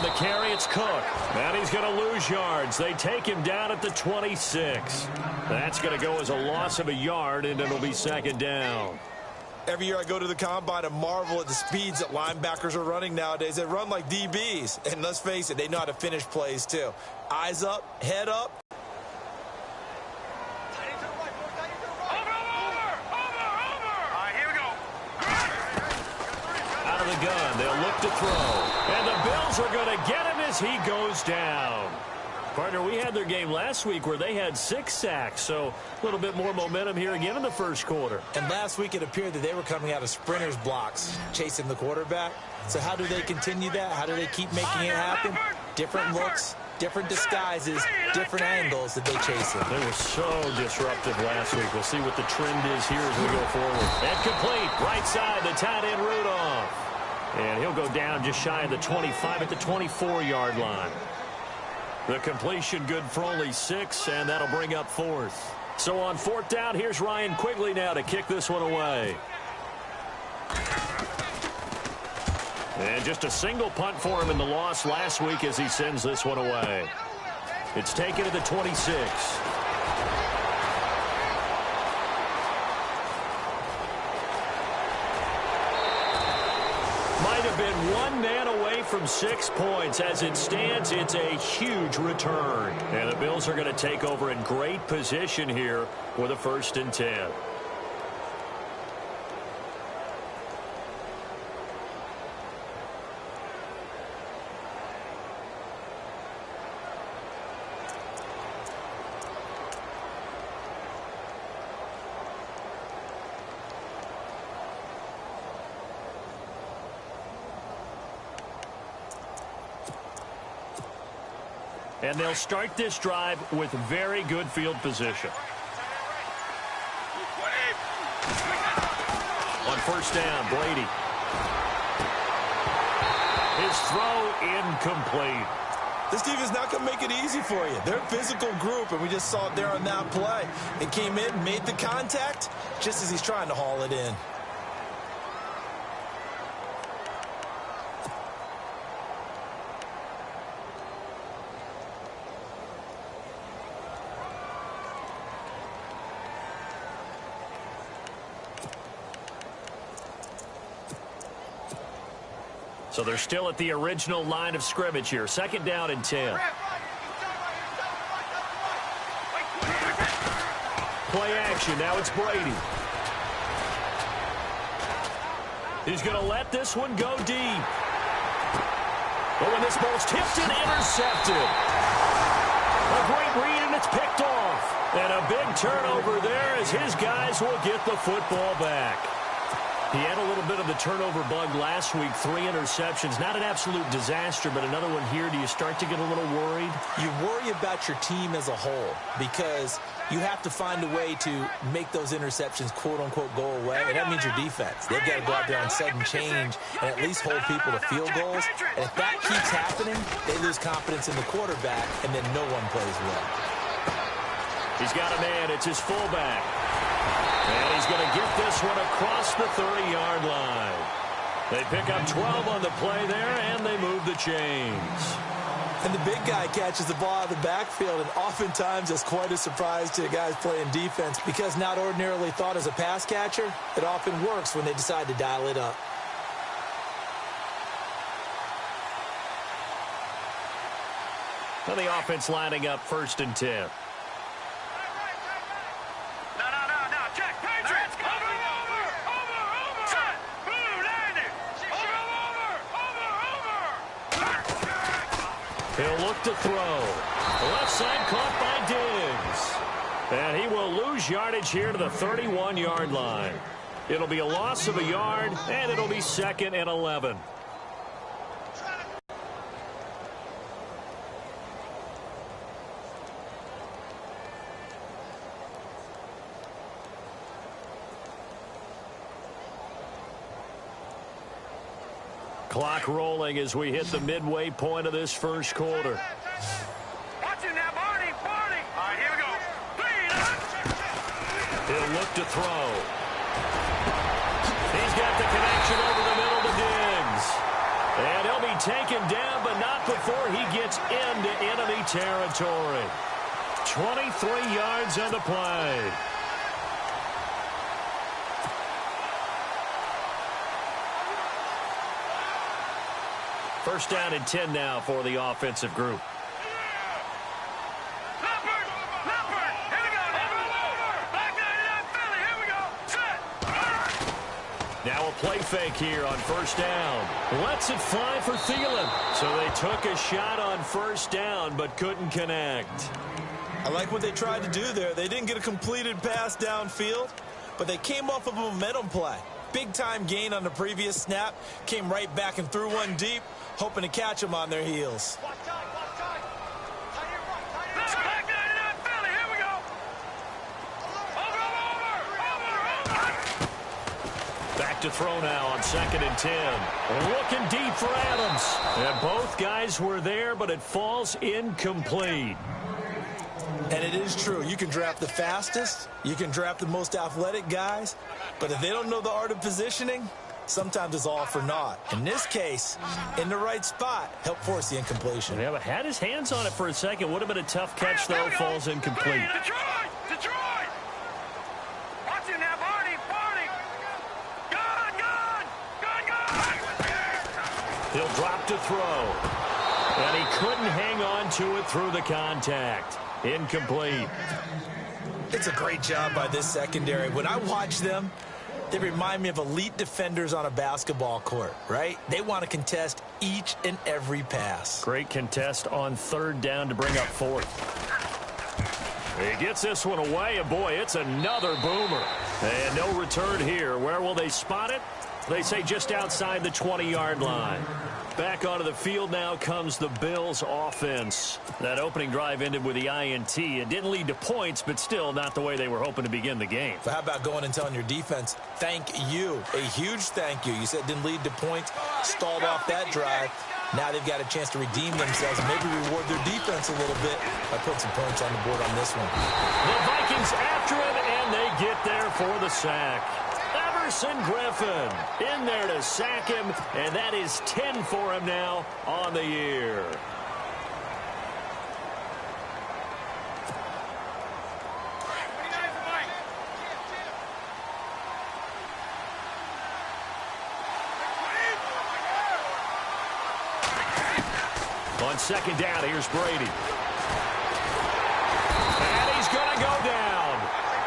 the carry, it's Cook. And he's going to lose yards. They take him down at the 26. That's going to go as a loss of a yard, and it'll be second down. Every year I go to the combine and marvel at the speeds that linebackers are running nowadays. They run like DBs. And let's face it, they know how to finish plays too. Eyes up, head up. Out of the gun, they'll look to throw. And the Bills are going to get him as he goes down. Partner, we had their game last week where they had 6 sacks, so a little bit more momentum here again in the first quarter. And last week it appeared that they were coming out of sprinters blocks, chasing the quarterback. So how do they continue that? How do they keep making it happen? Different looks, different disguises, different angles that they chase him. They were so disruptive last week. We'll see what the trend is here as we go forward. And complete, right side, the tight end Rudolph. And he'll go down just shy of the 25 at the 24-yard line. The completion good for only 6, and that'll bring up 4th. So on 4th down, here's Ryan Quigley now to kick this one away. And just a single punt for him in the loss last week as he sends this one away. It's taken to the 26. Might have been one man away from 6 points. As it stands, it's a huge return. And the Bills are going to take over in great position here with a 1st and 10. And they'll start this drive with very good field position. On 1st down, Brady. His throw incomplete. This defense is not going to make it easy for you. They're a physical group, and we just saw it there on that play. It came in, made the contact, just as he's trying to haul it in. So they're still at the original line of scrimmage here. 2nd down and 10. Play action. Now it's Brady. He's going to let this one go deep. But when this ball's tipped and intercepted. A great read, and it's picked off. And a big turnover there as his guys will get the football back. He had a little bit of the turnover bug last week, 3 interceptions. Not an absolute disaster, but another one here. Do you start to get a little worried? You worry about your team as a whole because you have to find a way to make those interceptions, quote-unquote, go away, and that means your defense. They've got to go out there on sudden change and at least hold people to field goals. And if that keeps happening, they lose confidence in the quarterback, and then no one plays well. He's got a man. It's his fullback. And he's going to get this one across the 30-yard line. They pick up 12 on the play there, and they move the chains. And the big guy catches the ball out of the backfield, and oftentimes that's quite a surprise to the guys playing defense because not ordinarily thought as a pass catcher, it often works when they decide to dial it up. Well, the offense lining up 1st and 10. He'll look to throw. Left side caught by Diggs. And he will lose yardage here to the 31-yard line. It'll be a loss of a yard, and it'll be 2nd and 11. Clock rolling as we hit the midway point of this first quarter. Watch it now, Barney. All right, here we go. He'll look to throw. He's got the connection over the middle to Diggs. And he'll be taken down, but not before he gets into enemy territory. 23 yards on the play. First down and 10 now for the offensive group. Now a play fake here on first down. Lets it fly for Thielen. So they took a shot on first down but couldn't connect. I like what they tried to do there. They didn't get a completed pass downfield, but they came off of a momentum play. Big-time gain on the previous snap. Came right back and threw one deep, hoping to catch them on their heels. Back to throw now on 2nd and 10. Looking deep for Adams. And both guys were there, but it falls incomplete. And it is true. You can draft the fastest. You can draft the most athletic guys. But if they don't know the art of positioning, sometimes it's all for naught. In this case, in the right spot, helped force the incompletion. Yeah, but had his hands on it for a second. Would have been a tough catch, though. Falls incomplete. Detroit! Watch it now, Barney! Gun! He'll drop to throw. And he couldn't hang on to it through the contact. Incomplete. It's a great job by this secondary. When I watch them, they remind me of elite defenders on a basketball court, right? They want to contest each and every pass. Great contest on 3rd down to bring up 4th. He gets this one away, and boy, it's another boomer. And no return here. Where will they spot it? They say just outside the 20-yard line. Back onto the field now comes the Bills offense. That opening drive ended with the INT. It didn't lead to points, but still not the way they were hoping to begin the game. So how about going and telling your defense, thank you, a huge thank you. You said it didn't lead to points, stalled off that drive. Now they've got a chance to redeem themselves and maybe reward their defense a little bit by putting some points on the board on this one. The Vikings after him, and they get there for the sack. Griffin in there to sack him, and that is 10 for him now on the year. On 2nd down, here's Brady. And he's going to go down.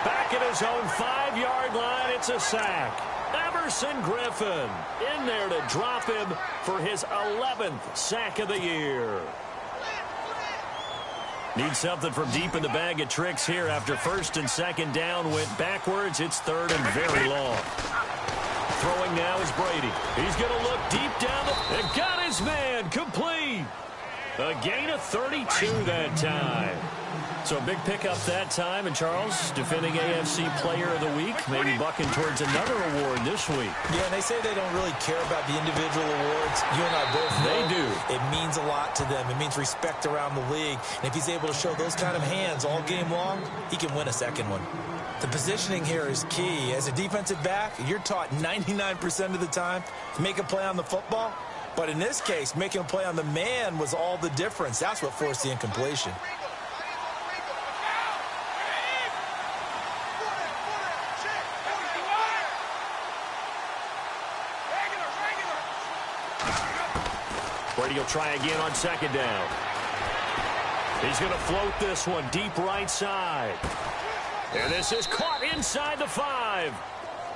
Back at his own 5-yard line, it's a sack. Griffin in there to drop him for his 11th sack of the year. Need something from deep in the bag of tricks here after 1st and 2nd down went backwards. It's 3rd and very long. Throwing now is Brady. He's going to look deep down and got his man complete. A gain of 32 that time. So a big pickup that time, and Charles, defending AFC Player of the Week, maybe bucking towards another award this week. Yeah, and they say they don't really care about the individual awards. You and I both know they do. It means a lot to them. It means respect around the league. And if he's able to show those kind of hands all game long, he can win a second one. The positioning here is key. As a defensive back, you're taught 99% of the time to make a play on the football. But in this case, making a play on the man was all the difference. That's what forced the incompletion. Brady will try again on 2nd down. He's going to float this one deep right side. And this is caught inside the 5.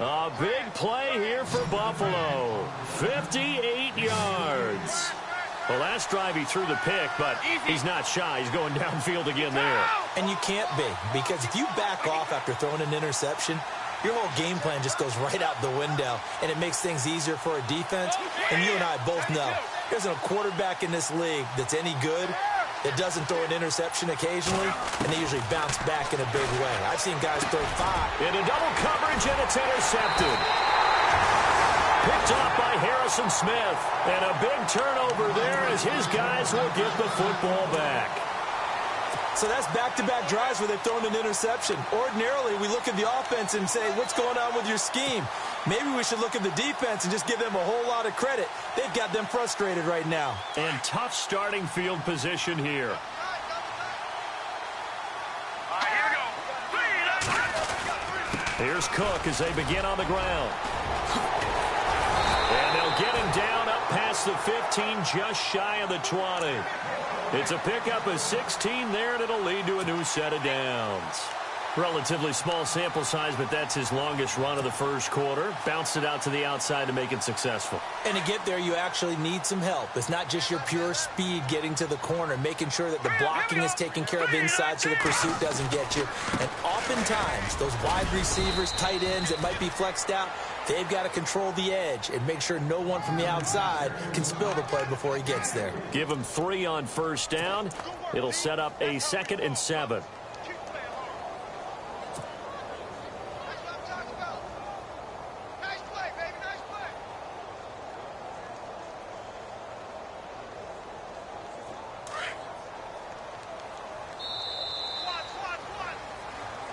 A big play here for Buffalo. 58 yards. The last drive he threw the pick, but he's not shy. He's going downfield again there. And you can't be, because if you back off after throwing an interception, your whole game plan just goes right out the window, and it makes things easier for a defense. And you and I both know there's a quarterback in this league that's any good that doesn't throw an interception occasionally, and they usually bounce back in a big way. I've seen guys throw 5. Into double coverage, and it's intercepted. Picked off by Harrison Smith. And a big turnover there as his guys will get the football back. So that's back-to-back drives where they've thrown an interception. Ordinarily, we look at the offense and say, what's going on with your scheme? Maybe we should look at the defense and just give them a whole lot of credit. They've got them frustrated right now. And tough starting field position here. Here's Cook as they begin on the ground. And they'll get him down up past the 15, just shy of the 20. It's a pickup of 16 there, and it'll lead to a new set of downs. Relatively small sample size, but that's his longest run of the first quarter. Bounced it out to the outside to make it successful. And to get there, you actually need some help. It's not just your pure speed getting to the corner, making sure that the blocking is taken care of inside so the pursuit doesn't get you. And oftentimes, those wide receivers, tight ends that might be flexed out, they've got to control the edge and make sure no one from the outside can spill the play before he gets there. Give him 3 on first down. It'll set up a 2nd and 7.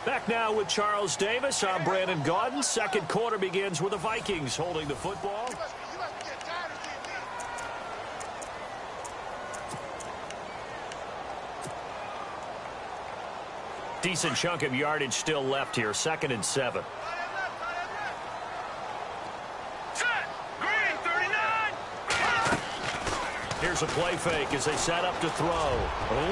Back now with Charles Davis. I'm Brandon Gaudin. Second quarter begins with the Vikings holding the football. Decent chunk of yardage still left here. 2nd and 7. Here's a play fake as they set up to throw.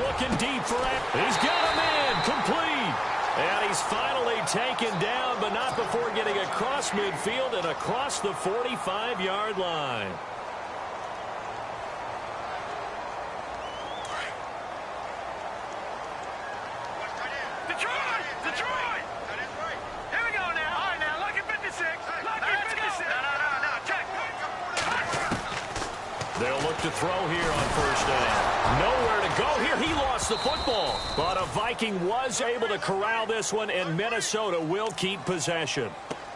Looking deep for it. He's got him in. Complete. And he's finally taken down, but not before getting across midfield and across the 45-yard line. Detroit! Here we go now. All right, now, look at 56. Look at 56. No, check. They'll look to throw here on first down. Nowhere to go here. He lost the football. But a Viking was able to corral this one, and Minnesota will keep possession.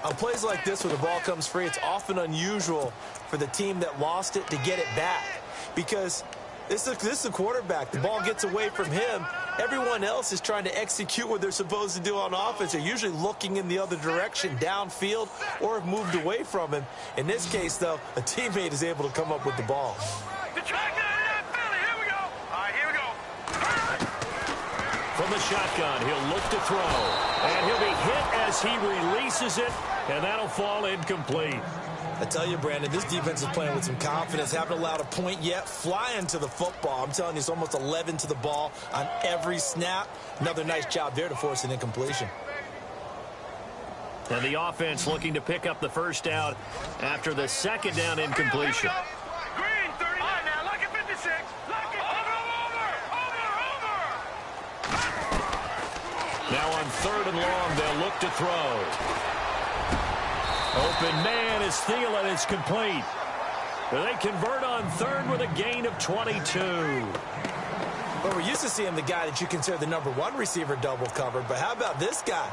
On plays like this where the ball comes free, it's often unusual for the team that lost it to get it back. Because this is a quarterback. The ball gets away from him. Everyone else is trying to execute what they're supposed to do on offense. They're usually looking in the other direction, downfield, or have moved away from him. In this case, though, a teammate is able to come up with the ball. From the shotgun, he'll look to throw. And he'll be hit as he releases it, and that'll fall incomplete. I tell you, Brandon, this defense is playing with some confidence. Haven't allowed a point yet. Flying to the football. I'm telling you, it's almost 11 to the ball on every snap. Another nice job there to force an incompletion. And the offense looking to pick up the first down after the 2nd down incompletion. Green, 30. All right, now, look at 56. Look at over. Now on 3rd and long, they'll look to throw. Open man is Thielen. It's complete. They convert on 3rd with a gain of 22. Well, we're used to seeing the guy that you consider the #1 receiver double covered, but how about this guy?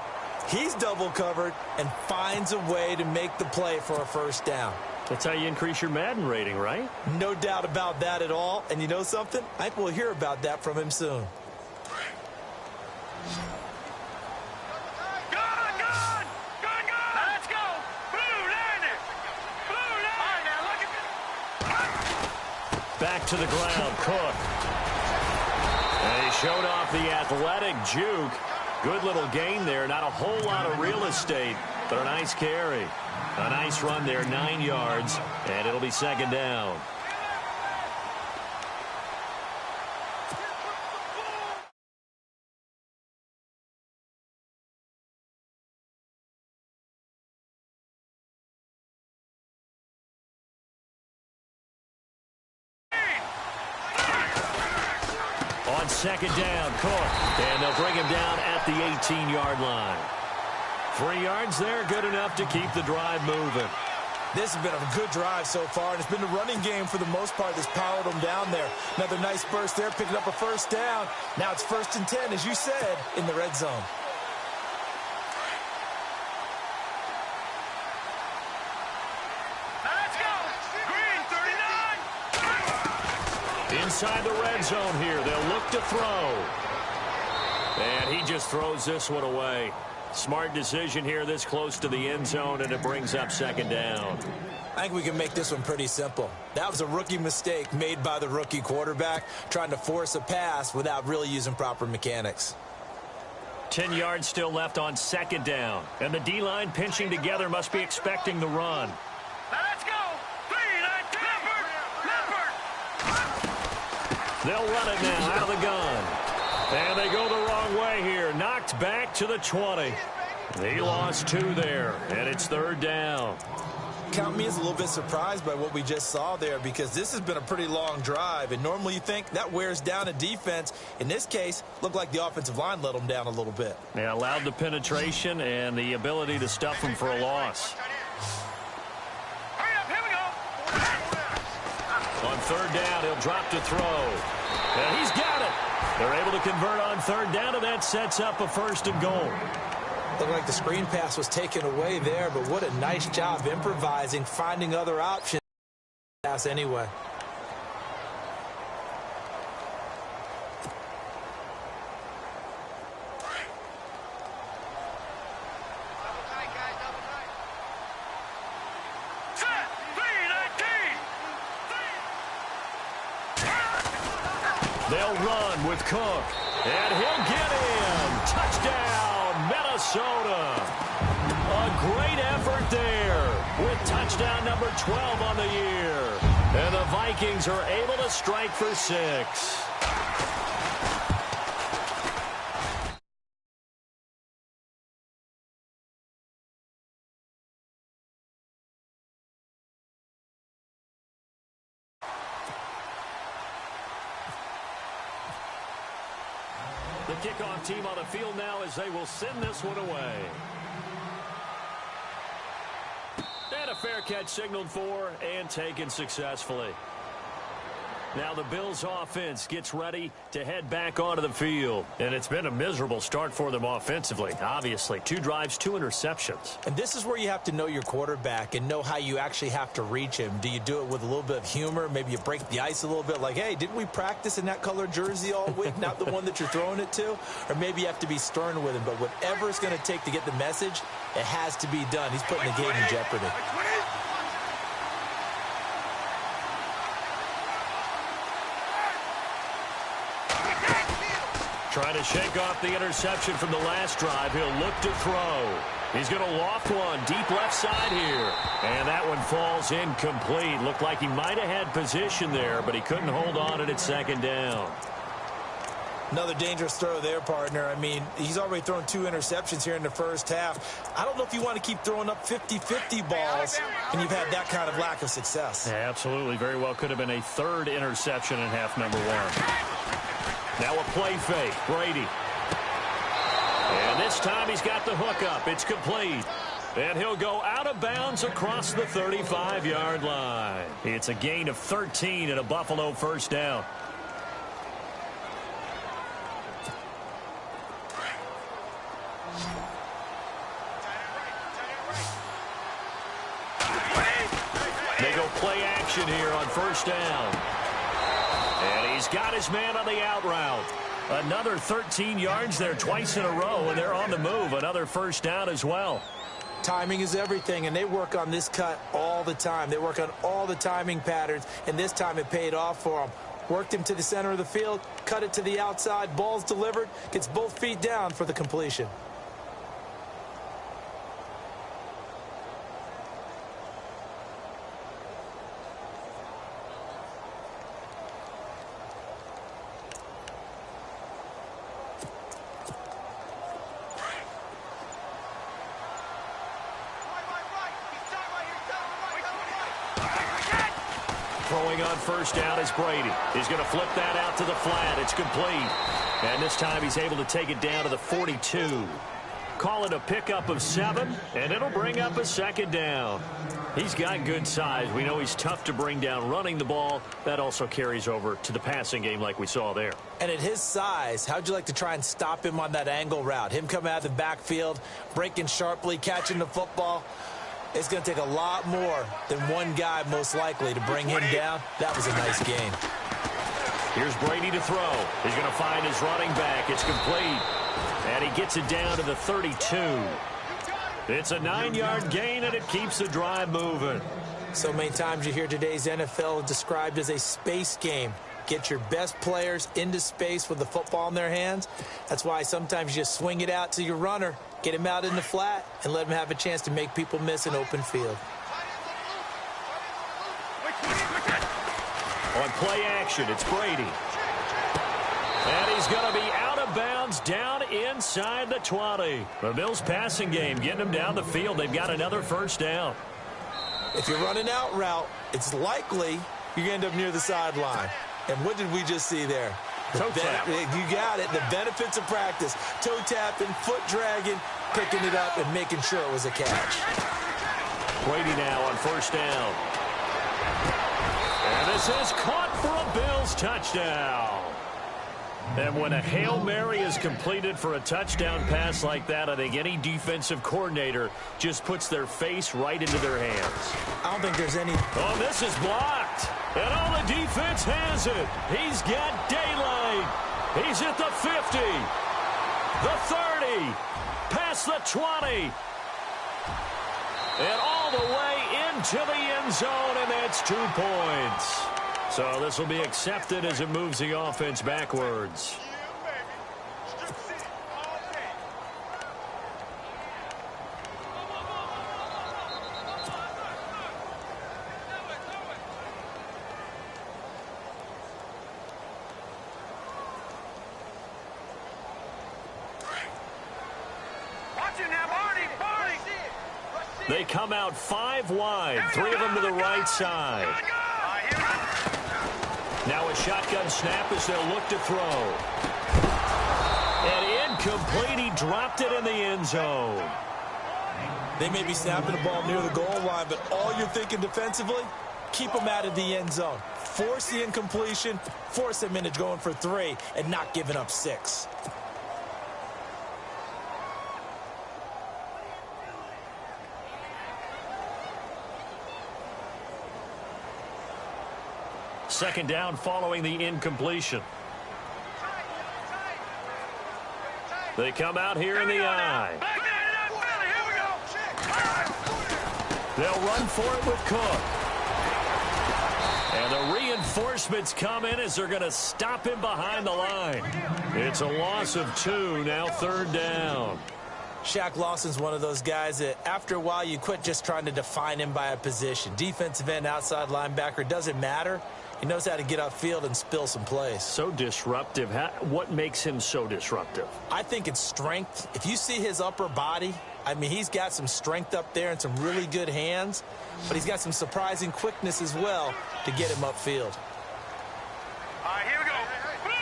He's double covered and finds a way to make the play for a first down. That's how you increase your Madden rating, right? No doubt about that at all. And you know something? I think we'll hear about that from him soon. Back to the ground, Cook. And he showed off the athletic juke. Good little gain there. Not a whole lot of real estate, but a nice carry. A nice run there, 9 yards, and it'll be 2nd down. On 2nd down, Cook. And they'll bring him down at the 18-yard line. 3 yards there, good enough to keep the drive moving. This has been a good drive so far, and it's been the running game for the most part that's powered them down there. Another nice burst there, picking up a first down. Now it's 1st and 10, as you said, in the red zone. Inside the red zone here, they'll look to throw. And he just throws this one away. Smart decision here this close to the end zone, and it brings up second down. I think we can make this one pretty simple. That was a rookie mistake made by the rookie quarterback, trying to force a pass without really using proper mechanics. 10 yards still left on second down. And the D-line pinching together must be expecting the run. Now let's go. 3-9, Leopard. They'll run it now out of the gun. And they go the wrong way here. Knocked back to the 20. He lost 2 there, and it's third down. Count me as a little bit surprised by what we just saw there, because this has been a pretty long drive, and normally you think that wears down a defense. In this case, looked like the offensive line let them down a little bit. Yeah, allowed the penetration and the ability to stuff them for a loss. Hurry up, here we go. On third down, he'll drop to throw. And he's got it. They're able to convert on third down, and that sets up a first and goal. Looked like the screen pass was taken away there, but what a nice job improvising, finding other options. Pass anyway. Set. 3-19. They'll run with Cook, and he'll get in. Touchdown, Minnesota. A great effort there with touchdown number 12 on the year. And the Vikings are able to strike for 6. The kickoff team on the field now as they will send this one away. And a fair catch signaled for and taken successfully. Now the Bills offense gets ready to head back onto the field. And it's been a miserable start for them offensively, obviously. 2 drives, 2 interceptions. And this is where you have to know your quarterback and know how you actually have to reach him. Do you do it with a little bit of humor? Maybe you break the ice a little bit like, hey, didn't we practice in that color jersey all week? Not the one that you're throwing it to? Or maybe you have to be stern with him. But whatever it's going to take to get the message, it has to be done. He's putting the game in jeopardy. Trying to shake off the interception from the last drive. He'll look to throw. He's going to loft one deep left side here. And that one falls incomplete. Looked like he might have had position there, but he couldn't hold on at second down. Another dangerous throw there, partner. I mean, he's already thrown 2 interceptions here in the first half. I don't know if you want to keep throwing up 50-50 balls, and you've had that kind of lack of success. Yeah, absolutely. Very well could have been a 3rd interception in half number 1. Now a play fake, Brady. And this time he's got the hook up. It's complete. And he'll go out of bounds across the 35-yard line. It's a gain of 13 and a Buffalo first down. They go play action here on first down. And he's got his man on the out route. Another 13 yards there twice in a row, and they're on the move. Another first down as well. Timing is everything, and they work on this cut all the time. They work on all the timing patterns, and this time it paid off for them. Worked him to the center of the field, cut it to the outside, ball's delivered, gets both feet down for the completion. Throwing on first down is Brady. He's going to flip that out to the flat. It's complete. And this time he's able to take it down to the 42. Call it a pickup of 7, and it'll bring up a second down. He's got good size. We know he's tough to bring down running the ball. That also carries over to the passing game like we saw there. And at his size, how'd you like to try and stop him on that angle route? Him coming out of the backfield, breaking sharply, catching the football. It's going to take a lot more than one guy, most likely, to bring him down. That was a nice game. Here's Brady to throw. He's going to find his running back. It's complete. And he gets it down to the 32. It's a 9-yard gain, and it keeps the drive moving. So many times you hear today's NFL described as a space game. Get your best players into space with the football in their hands. That's why sometimes you just swing it out to your runner, get him out in the flat, and let him have a chance to make people miss an open field. On play action, it's Brady. And he's going to be out of bounds down inside the 20. The Bills passing game getting them down the field. They've got another first down. If you're running out route, it's likely you're going to end up near the sideline. And what did we just see there? Toe tap. You got it. The benefits of practice. Toe tapping, foot dragging, picking it up, and making sure it was a catch. Brady now on first down. And this is caught for a Bills touchdown. And when a Hail Mary is completed for a touchdown pass like that, I think any defensive coordinator just puts their face right into their hands. I don't think there's any... Oh, this is blocked. And all the defense has it. He's got daylight. He's at the 50, the 30, past the 20, and all the way into the end zone, and that's 2 points. So this will be accepted as it moves the offense backwards. They come out 5 wide, 3 of them to the right side. Now a shotgun snap as they'll look to throw. And incomplete. He dropped it in the end zone. They may be snapping the ball near the goal line, but all you're thinking defensively, keep them out of the end zone. Force the incompletion, force them into going for 3, and not giving up 6. Second down following the incompletion. They come out here in the I. They'll run for it with Cook. And the reinforcements come in as they're going to him behind the line. It's a loss of 2, now third down. Shaq Lawson's one of those guys that after a while you quit just trying to define him by a position. Defensive end, outside linebacker, doesn't matter. He knows how to get upfield and spill some plays. So disruptive. What makes him so disruptive? I think it's strength. If you see his upper body, I mean, he's got some strength up there and some really good hands, but he's got some surprising quickness as well to get him upfield. All right, here we go. Blue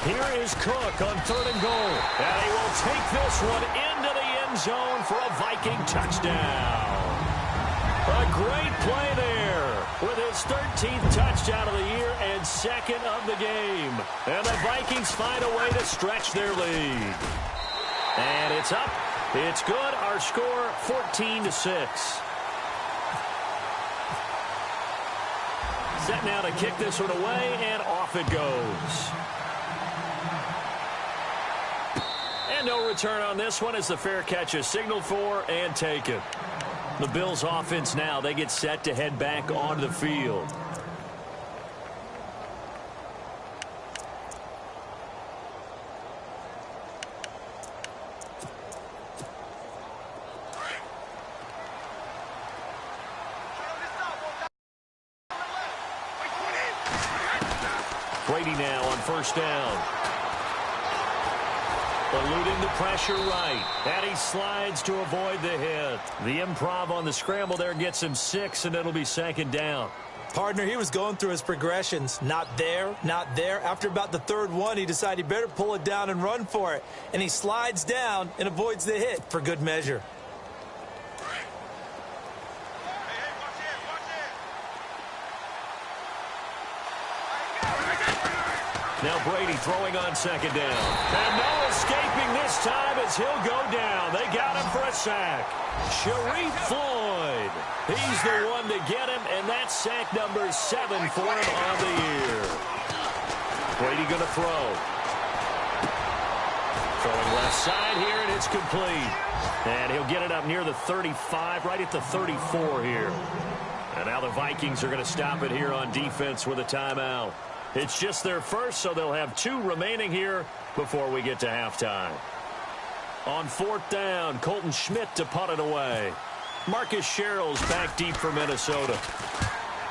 90. Here is Cook on 3rd and goal. And he will take this one into the end zone for a Viking touchdown. A great play there with his 13th touchdown of the year and 2nd of the game. And the Vikings find a way to stretch their lead. And it's up. It's good. Our score, 14-6. Set now to kick this one away, and off it goes. And no return on this one as the fair catch is signaled for and taken. The Bills offense now, they get set to head back onto the field. Brady now on first down. Eluding the pressure right. And he slides to avoid the hit. The improv on the scramble there gets him 6, and it'll be 2nd down. Partner, he was going through his progressions. Not there, not there. After about the 3rd one, he decided he better pull it down and run for it. And he slides down and avoids the hit for good measure. Now Brady throwing on 2nd down. And no escaping this time as he'll go down. They got him for a sack. Sharif Floyd. Boyd. He's the one to get him, and that's sack number 7 for him on the year. Brady going to throw. Throwing left side here, and it's complete. And he'll get it up near the 35, right at the 34 here. And now the Vikings are going to stop it here on defense with a timeout. It's just their first, so they'll have 2 remaining here before we get to halftime. On 4th down, Colton Schmidt to punt it away. Marcus Sherrill's back deep for Minnesota.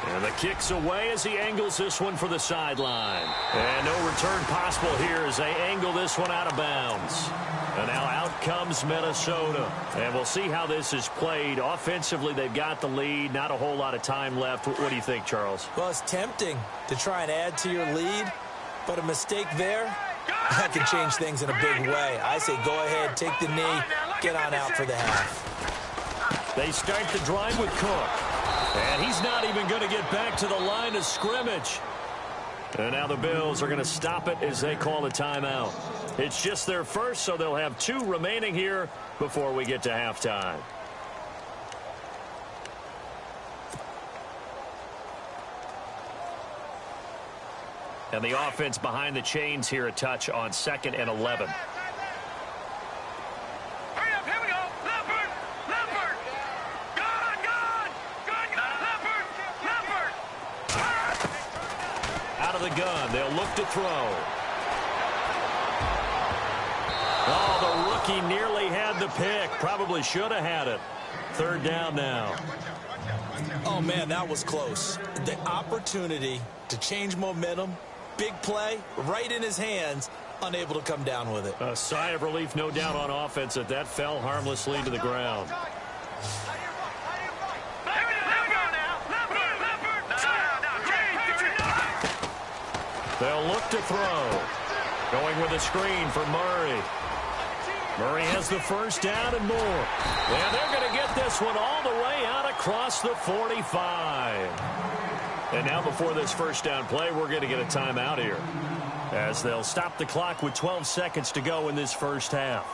And the kick's away as he angles this one for the sideline. And no return possible here as they angle this one out of bounds. And now out comes Minnesota. And we'll see how this is played. Offensively, they've got the lead. Not a whole lot of time left. What do you think, Charles? Well, it's tempting to try and add to your lead, but a mistake there, that can change things in a big way. I say go ahead, take the knee, get on out for the half. They start the drive with Cook. And he's not even going to get back to the line of scrimmage. And now the Bills are going to stop it as they call a timeout. It's just their first, so they'll have 2 remaining here before we get to halftime. And the offense behind the chains here a touch on 2nd and 11. The gun. They'll look to throw. Oh, the rookie nearly had the pick. Probably should have had it. 3rd down now. Oh, man, that was close. The opportunity to change momentum, big play, right in his hands, unable to come down with it. A sigh of relief, no doubt, on offense that fell harmlessly to the ground. They'll look to throw. Going with a screen for Murray. Murray has the 1st down and more. And they're going to get this one all the way out across the 45. And now before this 1st down play, we're going to get a timeout here, as they'll stop the clock with 12 seconds to go in this 1st half.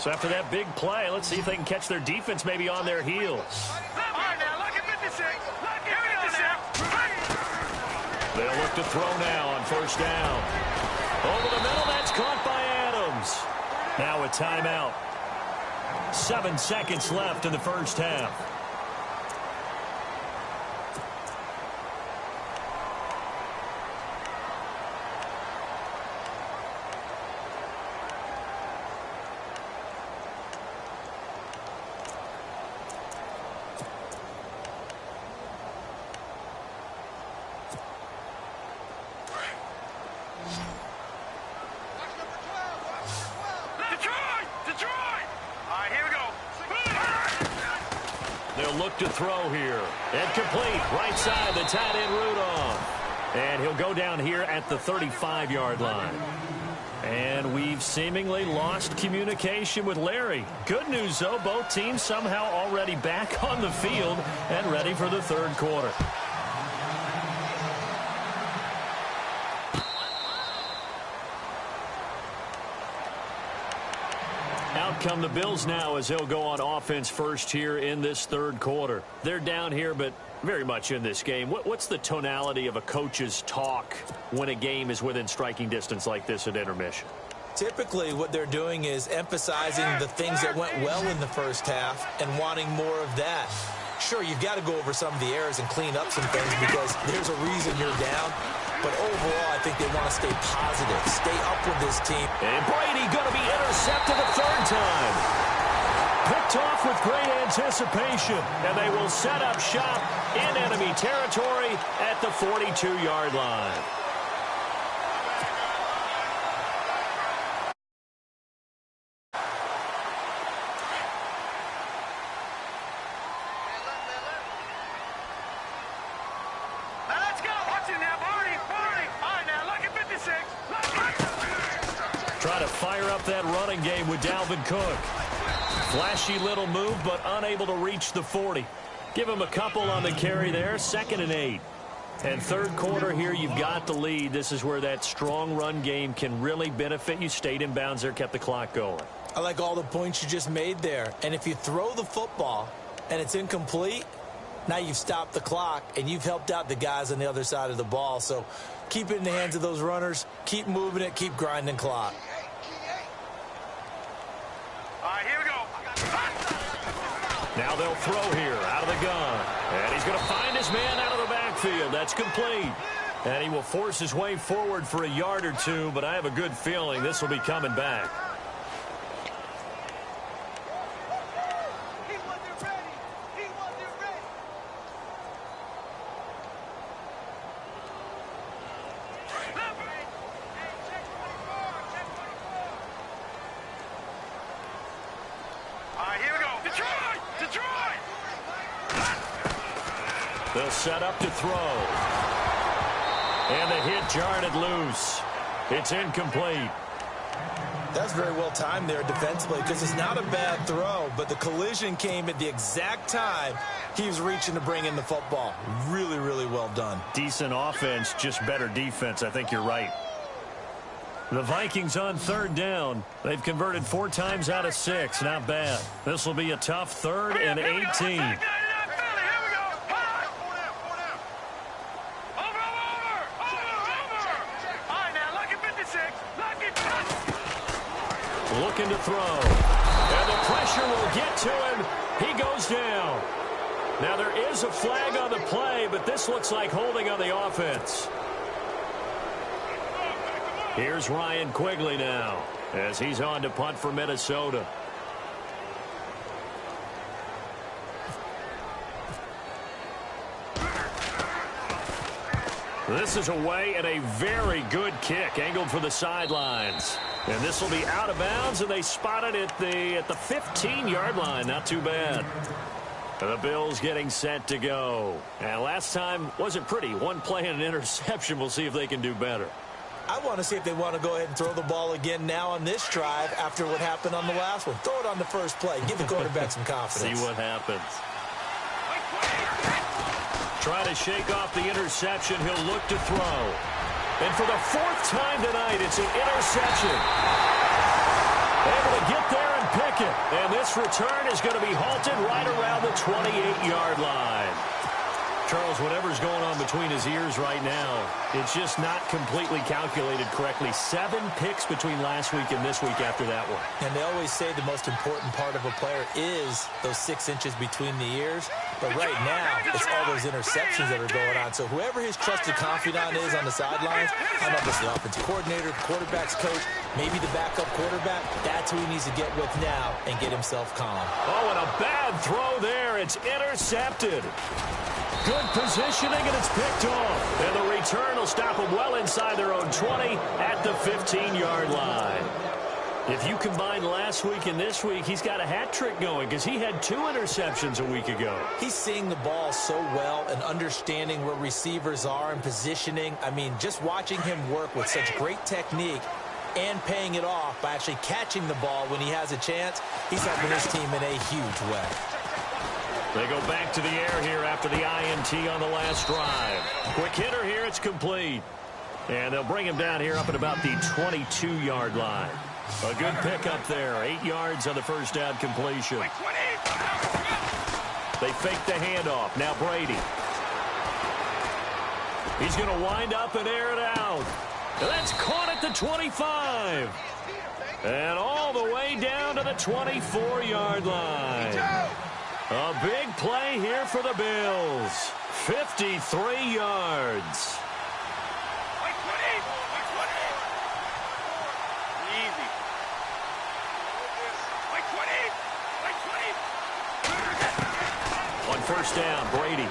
So after that big play, let's see if they can catch their defense maybe on their heels. They'll look to throw now on 1st down. Over the middle, that's caught by Adams. Now a timeout. 7 seconds left in the 1st half. Look to throw here. And complete. Right side, the tight end Rudolph. And he'll go down here at the 35-yard line. And we've seemingly lost communication with Larry. Good news, though, both teams somehow already back on the field and ready for the 3rd quarter. Out come the Bills now as they'll go on offense first here in this 3rd quarter. They're down here, but very much in this game. What's the tonality of a coach's talk when a game is within striking distance like this at intermission? Typically, what they're doing is emphasizing the things that went well in the 1st half and wanting more of that. Sure, you've got to go over some of the errors and clean up some things because there's a reason you're down. But overall, I think they want to stay positive, stay up with this team. And Brady going to be intercepted a 3rd time. Picked off with great anticipation, and they will set up shop in enemy territory at the 42-yard line. Trying to fire up that running game with Dalvin Cook. Flashy little move, but unable to reach the 40. Give him a couple on the carry there. 2nd and 8. And 3rd quarter here, you've got the lead. This is where that strong run game can really benefit you. Stayed in bounds there, kept the clock going. I like all the points you just made there. And if you throw the football and it's incomplete, now you've stopped the clock and you've helped out the guys on the other side of the ball. So keep it in the hands of those runners. Keep moving it. Keep grinding clock. All right, here we go. Now they'll throw here out of the gun. And he's going to find his man out of the backfield. That's complete. And he will force his way forward for a yard or two, but I have a good feeling this will be coming back. They'll set up to throw. And the hit jarred it loose. It's incomplete. That's very well timed there defensively because it's not a bad throw, but the collision came at the exact time he was reaching to bring in the football. Really, really well done. Decent offense, just better defense. I think you're right. The Vikings on third down. They've converted 4 times out of 6. Not bad. This will be a tough 3rd and 18. Looking to throw. And the pressure will get to him. He goes down. Now there is a flag on the play, but this looks like holding on the offense. Here's Ryan Quigley now as he's on to punt for Minnesota. This is away and a very good kick angled for the sidelines. And this will be out of bounds, and they spot it at the 15-yard line. Not too bad. The Bills getting set to go. And last time wasn't pretty. One play and an interception. We'll see if they can do better. I want to see if they want to go ahead and throw the ball again now on this drive after what happened on the last one. Throw it on the first play. Give the quarterback some confidence. See what happens. Try to shake off the interception. He'll look to throw. And for the 4th time tonight, it's an interception. Able to get there and pick it. And this return is going to be halted right around the 28-yard line. Charles, whatever's going on between his ears right now, it's just not completely calculated correctly. 7 picks between last week and this week after that one. And they always say the most important part of a player is those 6 inches between the ears. But right now, it's all those interceptions that are going on. So whoever his trusted confidant is on the sidelines, I know if it's the offensive coordinator, the quarterback's coach, maybe the backup quarterback, that's who he needs to get with now and get himself calm. Oh, and a bad throw there. It's intercepted. Good positioning, and it's picked off. And the return will stop them well inside their own 20 at the 15-yard line. If you combine last week and this week, he's got a hat trick going because he had 2 interceptions a week ago. He's seeing the ball so well and understanding where receivers are and positioning. I mean, just watching him work with such great technique and paying it off by actually catching the ball when he has a chance, he's helping his team in a huge way. They go back to the air here after the INT on the last drive. Quick hitter here, it's complete. And they'll bring him down here up at about the 22-yard line. A good pickup there. 8 yards on the first down completion. They fake the handoff. Now Brady. He's going to wind up and air it out. That's caught at the 25. And all the way down to the 24-yard line. A big play here for the Bills. 53 yards. On first down, Brady.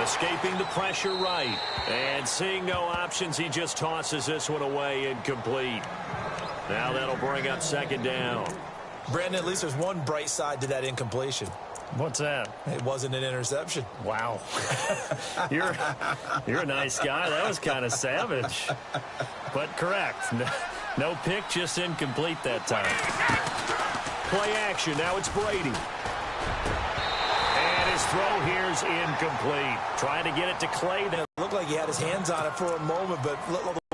Escaping the pressure right. And seeing no options, he just tosses this one away incomplete. Now that'll bring up second down. Brandon, at least there's one bright side to that incompletion. What's that? It wasn't an interception. Wow. You're a nice guy. That was kind of savage. But correct. No pick, just incomplete that time. Play action. Now it's Brady. And his throw here's incomplete. Trying to get it to Clay. It looked like he had his hands on it for a moment, but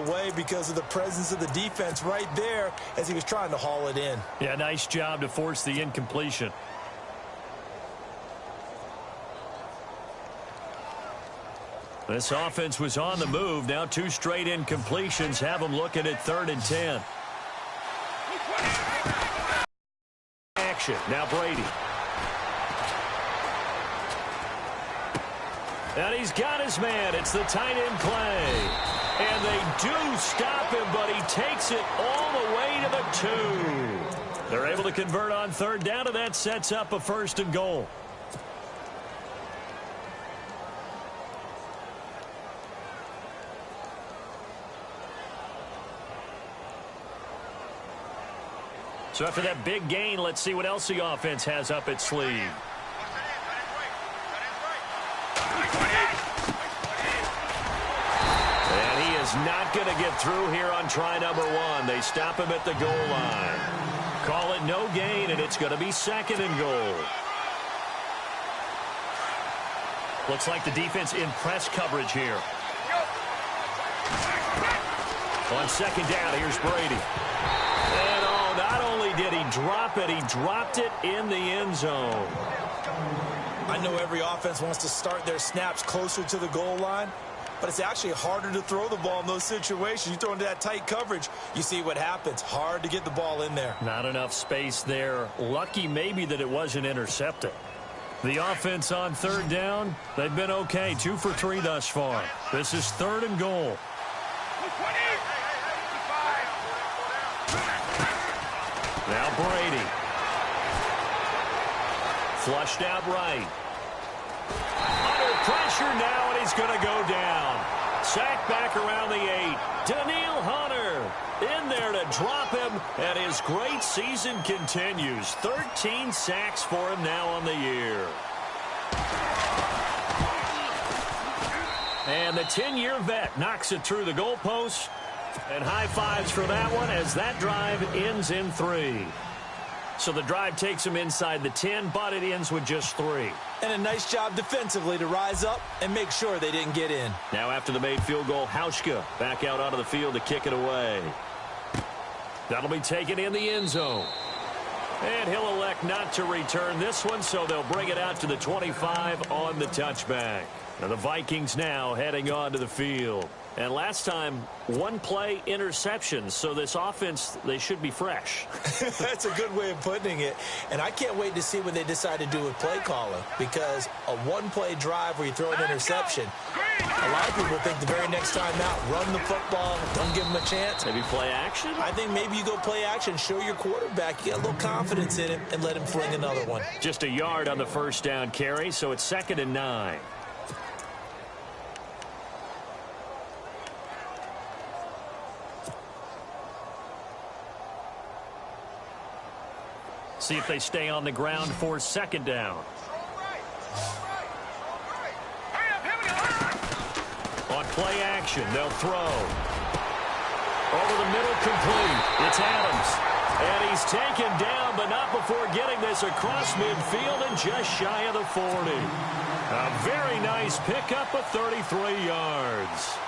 away because of the presence of the defense right there as he was trying to haul it in. Yeah, nice job to force the incompletion. This offense was on the move. Now 2 straight incompletions have them looking at 3rd and 10. Action. Now Brady. And he's got his man. It's the tight end play. And they do stop him, but he takes it all the way to the 2. They're able to convert on 3rd down, and that sets up a 1st and goal. So after that big gain, let's see what else the offense has up its sleeve. And he is not going to get through here on try number 1. They stop him at the goal line. Call it no gain, and it's going to be 2nd and goal. Looks like the defense in press coverage here. On 2nd down, here's Brady. And not only did he drop it, he dropped it in the end zone. I know every offense wants to start their snaps closer to the goal line, but it's actually harder to throw the ball in those situations. You throw into that tight coverage, you see what happens. Hard to get the ball in there. Not enough space there. Lucky maybe that it wasn't intercepted. The offense on 3rd down, they've been okay. 2 for 3 thus far. This is 3rd and goal. Now Brady. Flushed out right. Under pressure now, and he's going to go down. Sacked back around the 8. Daniil Hunter in there to drop him, and his great season continues. 13 sacks for him now on the year. And the 10-year vet knocks it through the goalpost. And high fives for that one as that drive ends in 3. So the drive takes him inside the 10, but it ends with just 3. And a nice job defensively to rise up and make sure they didn't get in. Now after the made field goal, Hauschka back out onto the field to kick it away. That'll be taken in the end zone. And he'll elect not to return this one, so they'll bring it out to the 25 on the touchback. Now the Vikings now heading on to the field. And last time, 1 play interception, so this offense, they should be fresh. That's a good way of putting it. And I can't wait to see what they decide to do with play calling, because a 1-play drive where you throw an interception, a lot of people think the very next time out, run the football, don't give them a chance. Maybe play action? I think maybe you go play action, show your quarterback, you got a little confidence in him, and let him fling another one. Just a yard on the 1st down carry, so it's 2nd and 9. See if they stay on the ground for 2nd down. On play action, they'll throw. Over the middle, complete. It's Adams. And he's taken down, but not before getting this across midfield and just shy of the 40. A very nice pickup of 33 yards.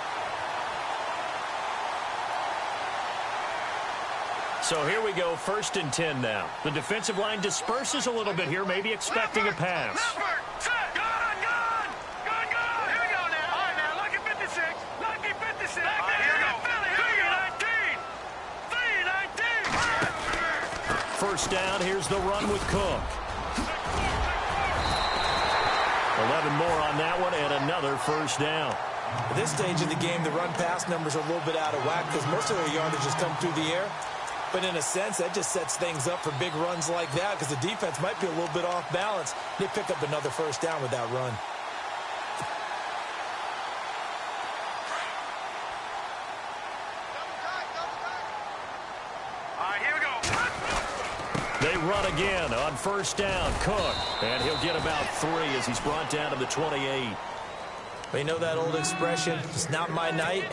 So here we go, 1st and 10 now. The defensive line disperses a little bit here, maybe expecting a pass. First down, here's the run with Cook. 11 more on that one, and another 1st down. At this stage of the game, the run-pass numbers are a little bit out of whack because most of their yardage has come through the air. But in a sense, that just sets things up for big runs like that because the defense might be a little bit off balance. They pick up another 1st down with that run. All right, here we go. They run again on 1st down. Cook, and he'll get about 3 as he's brought down to the 28. But you know that old expression, it's not my night.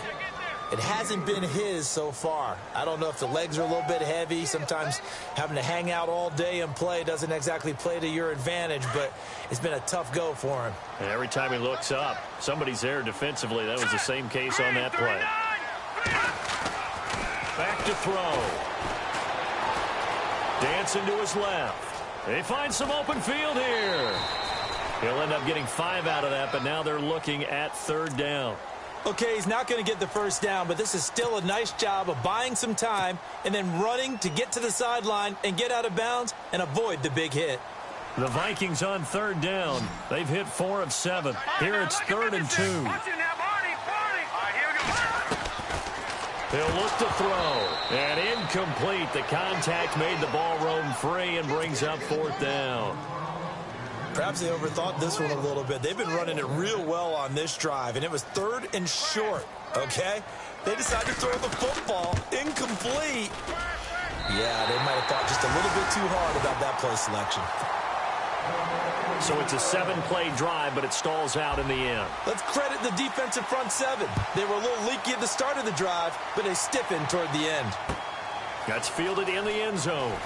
It hasn't been his so far. I don't know if the legs are a little bit heavy. Sometimes having to hang out all day and play doesn't exactly play to your advantage, but it's been a tough go for him. And every time he looks up, somebody's there defensively. That was the same case on that play. Back to throw. Dancing to his left. They find some open field here. He'll end up getting 5 out of that, but now they're looking at 3rd down. Okay, he's not going to get the first down, but this is still a nice job of buying some time and then running to get to the sideline and get out of bounds and avoid the big hit. The Vikings on 3rd down. They've hit 4 of 7. Here it's 3rd and 2. He'll look to throw. And incomplete. The contact made the ball roam free and brings up 4th down. Perhaps they overthought this one a little bit. They've been running it real well on this drive, and it was 3rd and short, okay? They decided to throw the football incomplete. Yeah, they might have thought just a little bit too hard about that play selection. So it's a 7-play drive, but it stalls out in the end. Let's credit the defensive front 7. They were a little leaky at the start of the drive, but they stiffened toward the end. That's fielded in the end zone.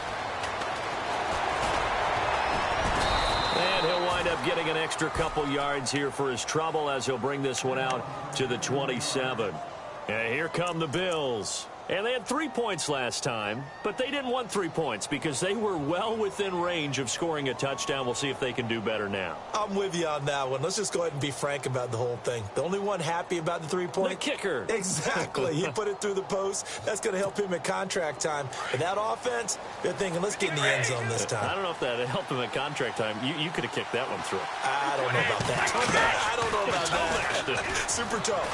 And he'll wind up getting an extra couple yards here for his trouble as he'll bring this one out to the 27. And here come the Bills. And they had 3 points last time, but they didn't want 3 points because they were well within range of scoring a touchdown. We'll see if they can do better now. I'm with you on that one. Let's just go ahead and be frank about the whole thing. The only one happy about the 3-point? The kicker. Exactly. He put it through the post. That's going to help him at contract time. But that offense, they're thinking, let's get in the end zone this time. I don't know if that helped him at contract time. You could have kicked that one through. I don't know about that. I don't know about that. Super tough.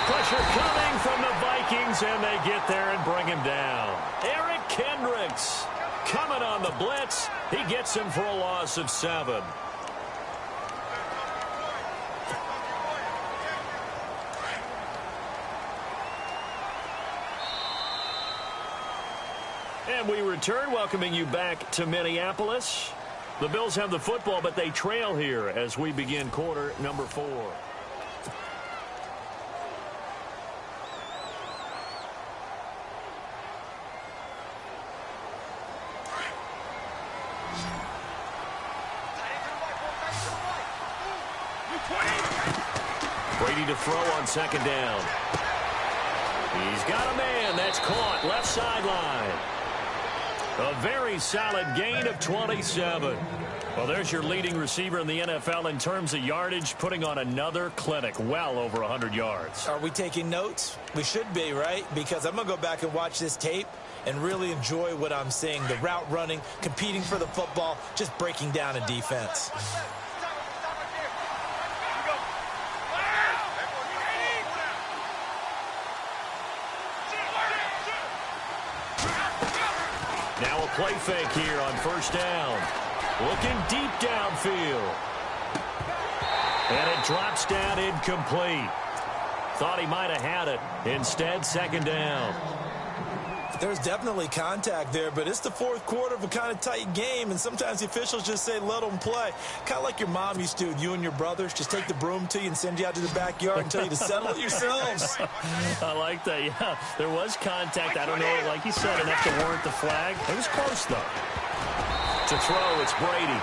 Pressure coming from the Vikings, and they get there and bring him down. Eric Kendricks coming on the blitz. He gets him for a loss of 7. And we return, welcoming you back to Minneapolis. The Bills have the football, but they trail here as we begin quarter number 4. Brady to throw on 2nd down. He's got a man. That's caught. Left sideline. A very solid gain of 27. Well, there's your leading receiver in the NFL in terms of yardage, putting on another clinic, well over 100 yards. Are we taking notes? We should be, right? Because I'm going to go back and watch this tape and really enjoy what I'm seeing. The route running, competing for the football, just breaking down a defense. Now a play fake here on 1st down. Looking deep downfield. And it drops down incomplete. Thought he might have had it. Instead, 2nd down. There's definitely contact there, but it's the 4th quarter of a kind of tight game, and sometimes the officials just say, let them play. Kind of like your mom used to with you and your brothers. Just take the broom to you and send you out to the backyard and tell you to settle it yourselves. I like that, yeah. There was contact. I don't know, like you said, enough to warrant the flag. It was close, though. To throw, it's Brady.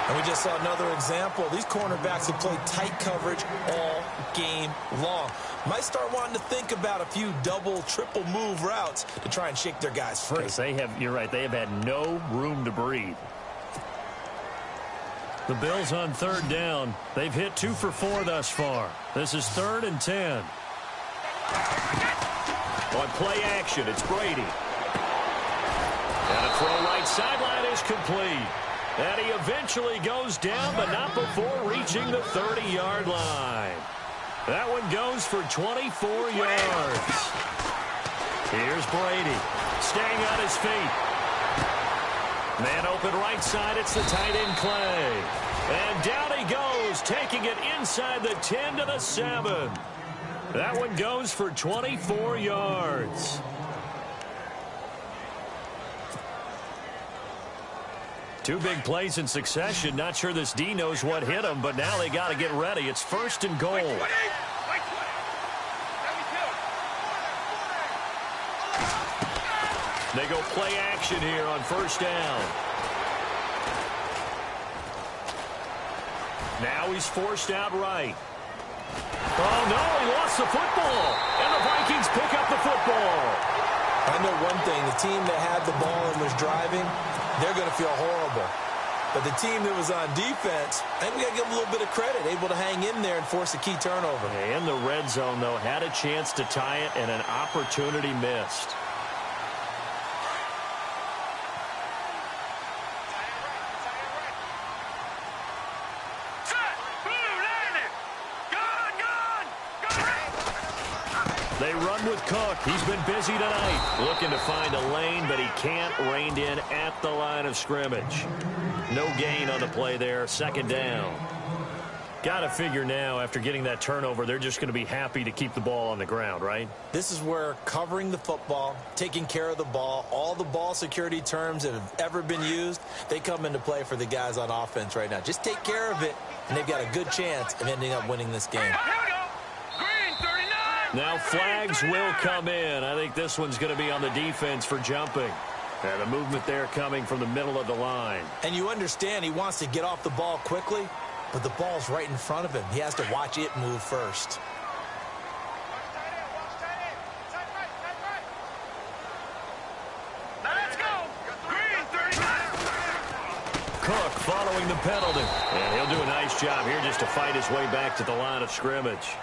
And we just saw another example. These cornerbacks have played tight coverage all game long. Might start wanting to think about a few double, triple move routes to try and shake their guys free. Because you're right, they have had no room to breathe. The Bills on 3rd down. They've hit 2 for 4 thus far. This is 3rd and 10. On play action, it's Brady. And a throw right sideline is complete. And he eventually goes down, but not before reaching the 30-yard line. That one goes for 24 yards. Here's Brady, staying on his feet. Man open right side, it's the tight end Clay. And down he goes, taking it inside the 10 to the 7. That one goes for 24 yards. Two big plays in succession. Not sure this D knows what hit him, but now they got to get ready. It's 1st and goal. They go play action here on 1st down. Now he's forced out right. Oh, no, he lost the football. And the Vikings pick up the football. I know one thing. The team that had the ball and was driving, they're going to feel horrible. But the team that was on defense, I think we got to give them a little bit of credit, able to hang in there and force a key turnover. In the red zone, though, had a chance to tie it and an opportunity missed. They run with Cook. He's been busy tonight. Looking to find a lane, but he can't rein in at the line of scrimmage. No gain on the play there. Second down. Got to figure now, after getting that turnover, they're just going to be happy to keep the ball on the ground, right? This is where covering the football, taking care of the ball, all the ball security terms that have ever been used, they come into play for the guys on offense right now. Just take care of it, and they've got a good chance of ending up winning this game. Now flags will come in. I think this one's going to be on the defense for jumping. And the movement there coming from the middle of the line. And you understand he wants to get off the ball quickly, but the ball's right in front of him. He has to watch it move first. Let's go. Green 39. Cook following the penalty. And he'll do a nice job here just to fight his way back to the line of scrimmage.